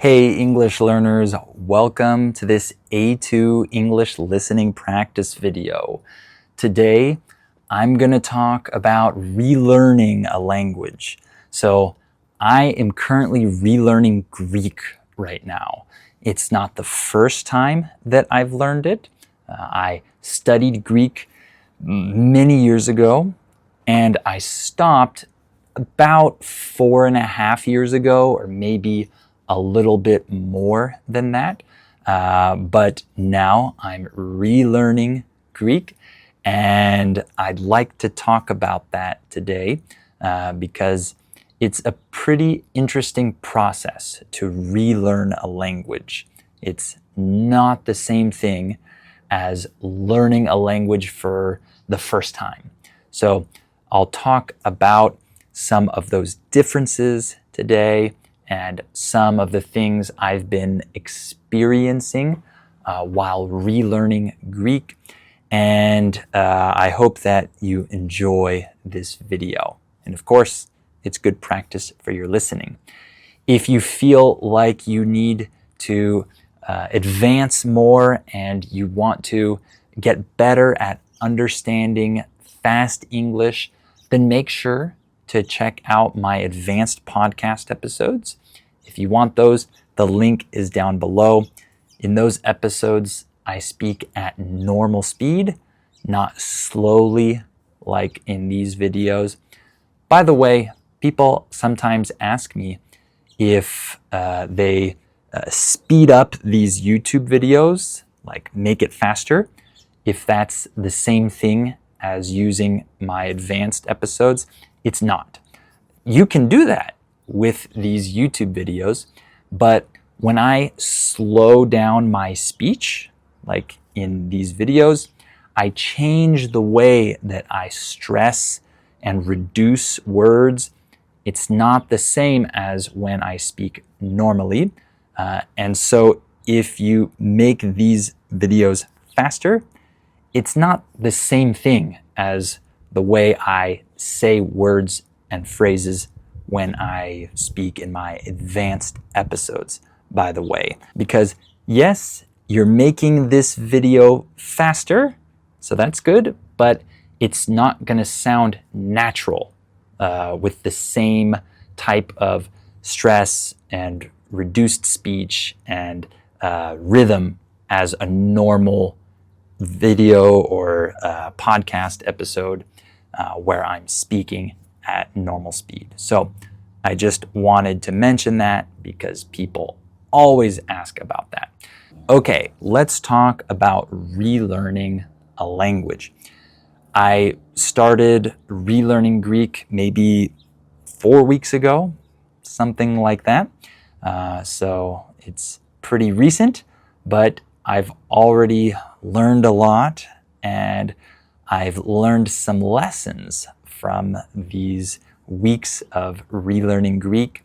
Hey English learners, welcome to this A2 English listening practice video. Today, I'm going to talk about relearning a language. So I am currently relearning Greek right now. It's not the first time that I've learned it. I studied Greek many years ago, and I stopped about 4.5 years ago, or maybe a little bit more than that. But now I'm relearning Greek, and I'd like to talk about that today because it's a pretty interesting process to relearn a language. It's not the same thing as learning a language for the first time. So I'll talk about some of those differences today and some of the things I've been experiencing while relearning Greek. And I hope that you enjoy this video. And of course, it's good practice for your listening. If you feel like you need to advance more and you want to get better at understanding fast English, then make sure to check out my advanced podcast episodes. If you want those, the link is down below. In those episodes, I speak at normal speed, not slowly like in these videos. By the way, people sometimes ask me if they speed up these YouTube videos, like make it faster, if that's the same thing as using my advanced episodes. It's not. You can do that with these YouTube videos, but when I slow down my speech, like in these videos, I change the way that I stress and reduce words. It's not the same as when I speak normally. And so if you make these videos faster, it's not the same thing as the way I say words and phrases when I speak in my advanced episodes, by the way. Because yes, you're making this video faster, so that's good, but it's not going to sound natural with the same type of stress and reduced speech and rhythm as a normal video or podcast episode where I'm speaking at normal speed. So I just wanted to mention that because people always ask about that. Okay, let's talk about relearning a language. I started relearning Greek maybe 4 weeks ago, something like that. So it's pretty recent, but I've already learned a lot, and I've learned some lessons from these weeks of relearning Greek.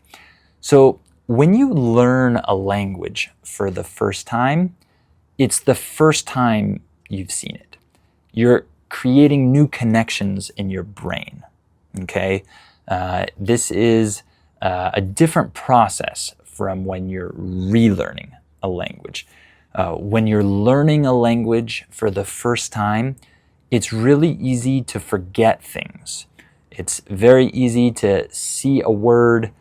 So when you learn a language for the first time, it's the first time you've seen it. You're creating new connections in your brain, okay? This is a different process from when you're relearning a language. When you're learning a language for the first time, it's really easy to forget things. It's very easy to see a word,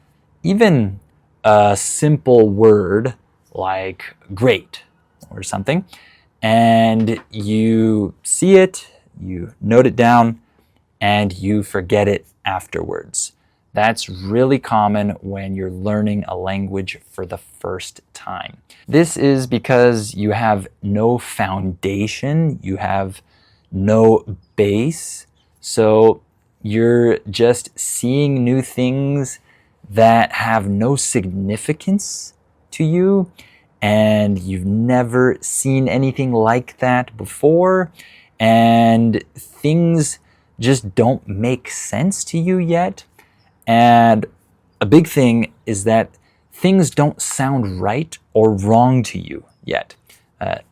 even a simple word like great or something, and you see it, you note it down, and you forget it afterwards. That's really common when you're learning a language for the first time. This is because you have no foundation, you have no base, so you're just seeing new things that have no significance to you, and you've never seen anything like that before, and things just don't make sense to you yet. And a big thing is that things don't sound right or wrong to you yet.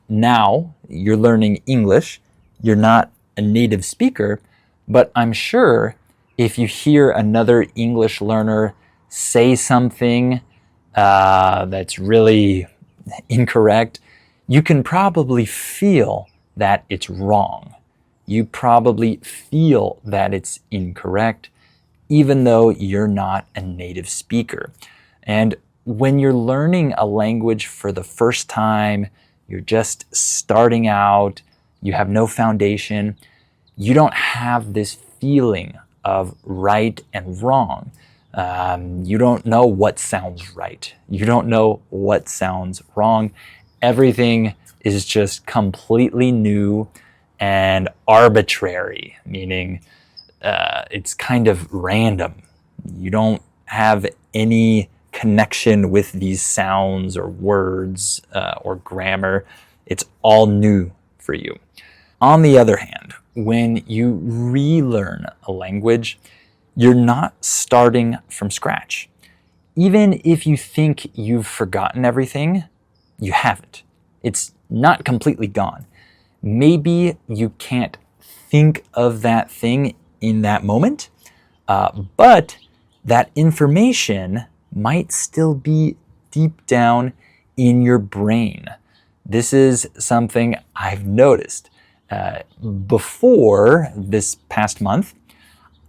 Now you're learning English, you're not a native speaker, but I'm sure if you hear another English learner say something that's really incorrect, you can probably feel that it's wrong. You probably feel that it's incorrect, even though you're not a native speaker. And when you're learning a language for the first time, you're just starting out, you have no foundation, you don't have this feeling of right and wrong. You don't know what sounds right. You don't know what sounds wrong. Everything is just completely new and arbitrary, meaning it's kind of random. You don't have any connection with these sounds or words or grammar. It's all new for you. On the other hand, when you relearn a language, you're not starting from scratch. Even if you think you've forgotten everything, you haven't. It's not completely gone. Maybe you can't think of that thing in that moment, but that information might still be deep down in your brain. This is something I've noticed. Before this past month,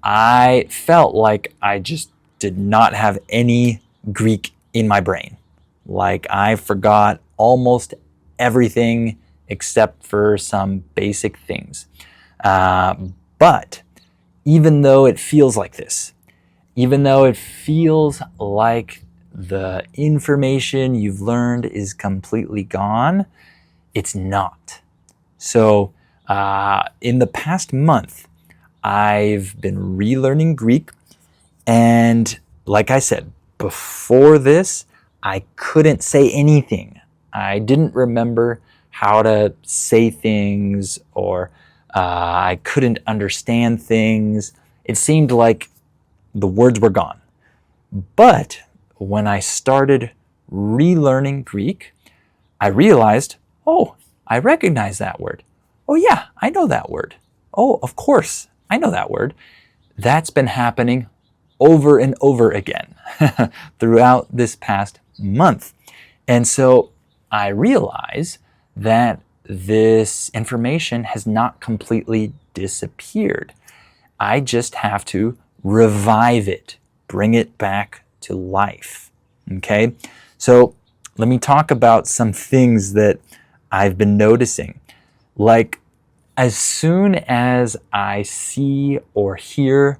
I felt like I just did not have any Greek in my brain. Like I forgot almost everything except for some basic things. But even though it feels like this, even though it feels like the information you've learned is completely gone, it's not. So in the past month, I've been relearning Greek, and like I said, before this, I couldn't say anything. I didn't remember how to say things, or I couldn't understand things. It seemed like the words were gone. But when I started relearning Greek, I realized, oh, I recognize that word. Oh yeah, I know that word. Oh, of course, I know that word. That's been happening over and over again throughout this past month. And so I realize that this information has not completely disappeared. I just have to revive it, bring it back to life. Okay? So let me talk about some things that I've been noticing. Like, as soon as I see or hear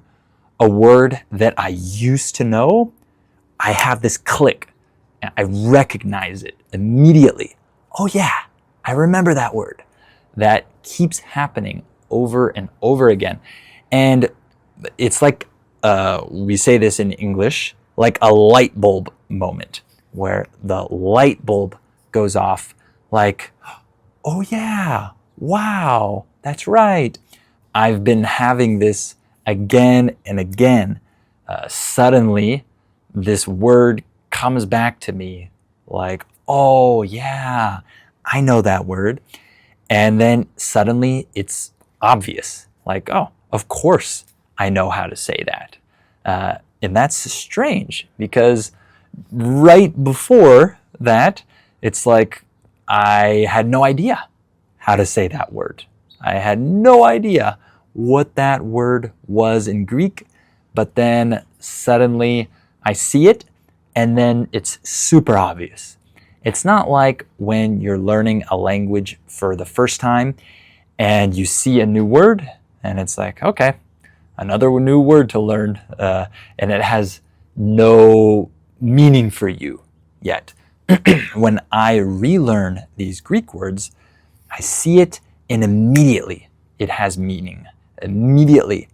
a word that I used to know, I have this click. I recognize it immediately. Oh yeah, I remember that word. That keeps happening over and over again. And it's like, we say this in English, like a light bulb moment, where the light bulb goes off like, oh yeah, wow, that's right. I've been having this again and again. Suddenly, this word comes back to me like, oh yeah, I know that word. And then suddenly it's obvious, like, oh, of course I know how to say that. And that's strange because right before that, it's like I had no idea how to say that word. I had no idea what that word was in Greek, but then suddenly I see it and then it's super obvious. It's not like when you're learning a language for the first time and you see a new word and it's like, okay, another new word to learn, and it has no meaning for you yet. When I relearn these Greek words, I see it and immediately it has meaning. Immediately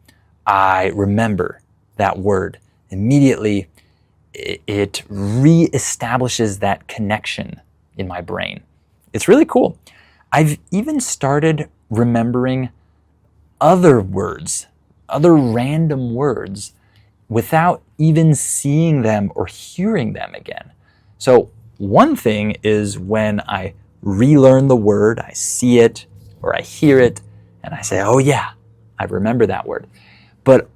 I remember that word. Immediately it reestablishes that connection in my brain. It's really cool. I've even started remembering other words, other random words, without even seeing them or hearing them again. So one thing is when I relearn the word, I see it or I hear it and I say, oh yeah, I remember that word. But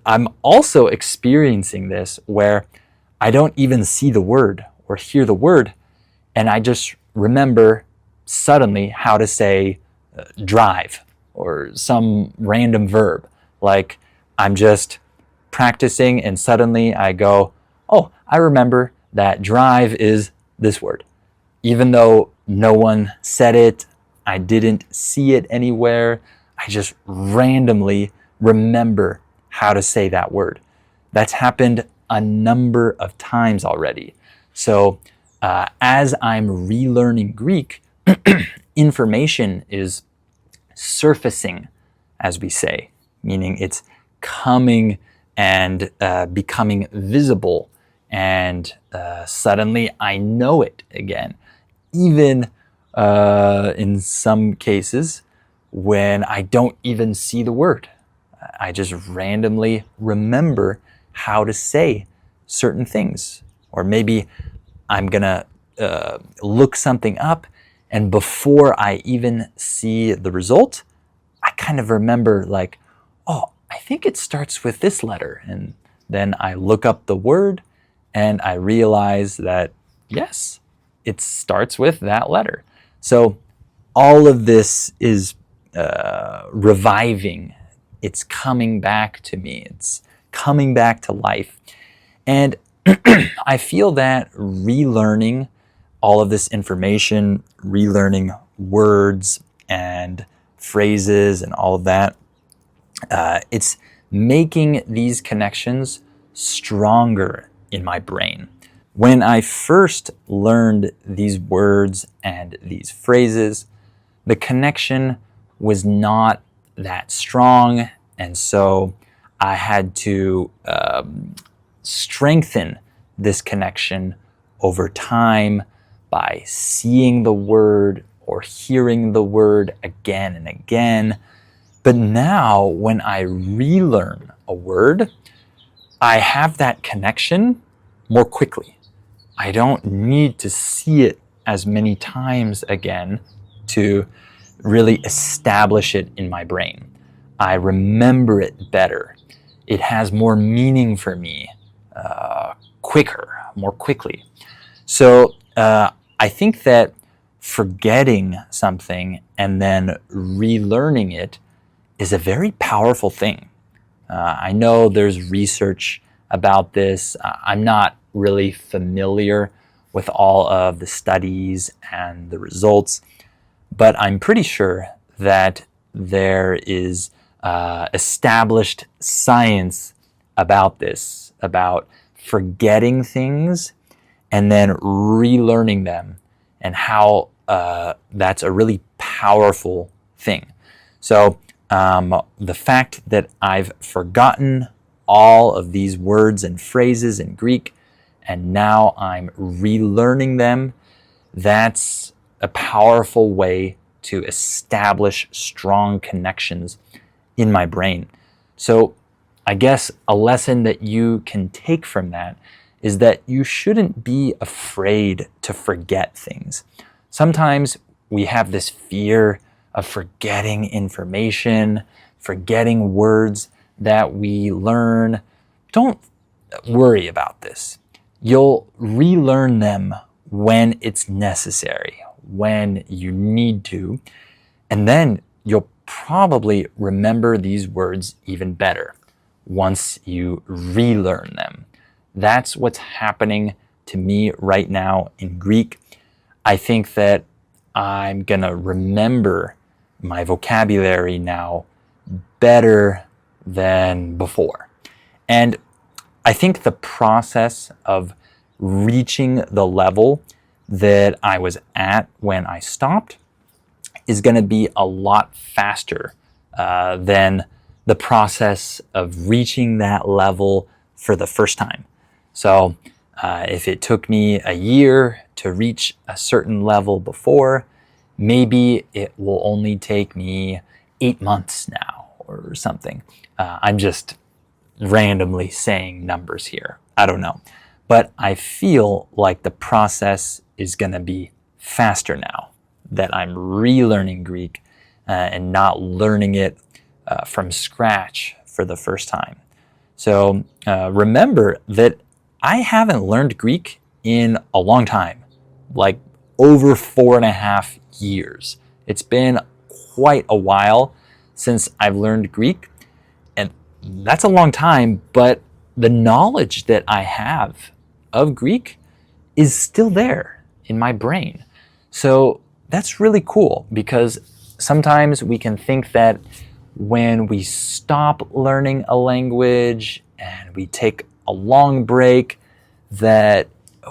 I'm also experiencing this where I don't even see the word or hear the word, and I just remember suddenly how to say drive or some random verb. Like I'm just practicing and suddenly I go, oh, I remember that drive is this word. Even though no one said it, I didn't see it anywhere, I just randomly remember how to say that word. That's happened a number of times already. So as I'm relearning Greek, information is surfacing, as we say, meaning it's coming and becoming visible, and suddenly I know it again. Even in some cases when I don't even see the word, I just randomly remember how to say certain things. Or maybe I'm gonna look something up, and before I even see the result, I kind of remember like, oh, I think it starts with this letter. And then I look up the word and I realize that, yes, it starts with that letter. So all of this is reviving. It's coming back to me. It's coming back to life. And I feel that relearning all of this information, relearning words and phrases and all of that, it's making these connections stronger in my brain. When I first learned these words and these phrases, the connection was not that strong, and so I had to strengthen this connection over time by seeing the word or hearing the word again and again. But now, when I relearn a word, I have that connection more quickly. I don't need to see it as many times again to really establish it in my brain. I remember it better. It has more meaning for me more quickly. So I think that forgetting something and then relearning it is a very powerful thing. I know there's research about this. I'm not really familiar with all of the studies and the results, but I'm pretty sure that there is established science about this, about forgetting things and then relearning them, and how that's a really powerful thing. So the fact that I've forgotten all of these words and phrases in Greek, and now I'm relearning them, that's a powerful way to establish strong connections in my brain. So I guess a lesson that you can take from that is that you shouldn't be afraid to forget things. Sometimes we have this fear of forgetting information, forgetting words that we learn. Don't worry about this. You'll relearn them when it's necessary, when you need to, and then you'll probably remember these words even better once you relearn them. That's what's happening to me right now in Greek. I think that I'm gonna remember my vocabulary now better than before. And I think the process of reaching the level that I was at when I stopped is going to be a lot faster than the process of reaching that level for the first time. So if it took me a year to reach a certain level before, maybe it will only take me 8 months now or something. I'm just randomly saying numbers here. I don't know. But I feel like the process is going to be faster now that I'm relearning Greek and not learning it from scratch for the first time. So remember that I haven't learned Greek in a long time, like over 4.5 years. It's been quite a while since I've learned Greek, and that's a long time, but the knowledge that I have of Greek is still there in my brain. So that's really cool, because sometimes we can think that when we stop learning a language and we take a long break, that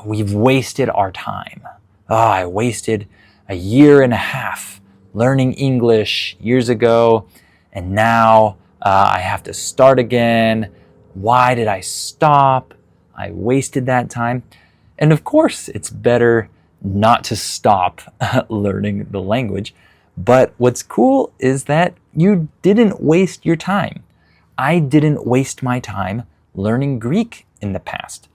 we've wasted our time. Oh, I wasted a year and a half learning English years ago, and now I have to start again. Why did I stop? I wasted that time. And of course, it's better not to stop learning the language. But what's cool is that you didn't waste your time. I didn't waste my time learning Greek in the past.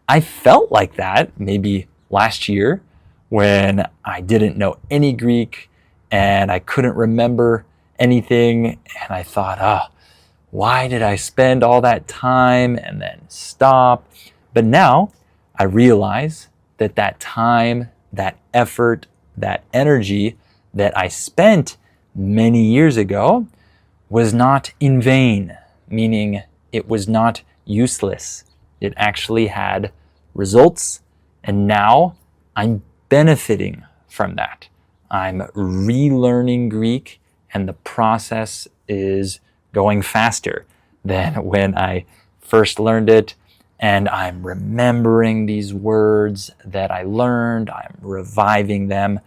I felt like that maybe last year when I didn't know any Greek and I couldn't remember anything. And I thought, why did I spend all that time and then stop? But now I realize that that time, that effort, that energy that I spent many years ago was not in vain, meaning it was not useless. It actually had results, and now I'm benefiting from that. I'm relearning Greek, and the process is going faster than when I first learned it. And I'm remembering these words that I learned, I'm reviving them.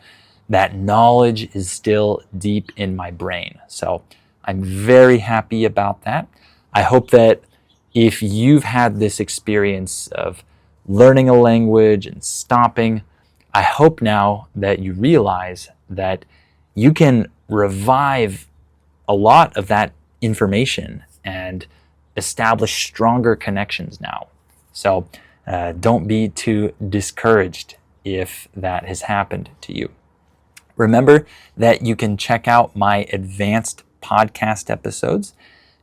That knowledge is still deep in my brain. So I'm very happy about that. I hope that if you've had this experience of learning a language and stopping, I hope now that you realize that you can revive a lot of that information and establish stronger connections now. So don't be too discouraged if that has happened to you. Remember that you can check out my advanced podcast episodes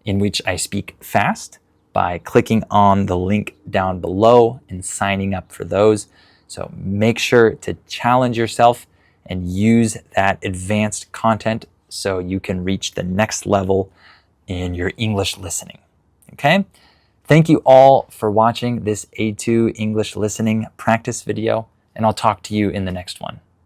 in which I speak fast by clicking on the link down below and signing up for those. So make sure to challenge yourself and use that advanced content so you can reach the next level in your English listening. Okay? Thank you all for watching this A2 English listening practice video, and I'll talk to you in the next one.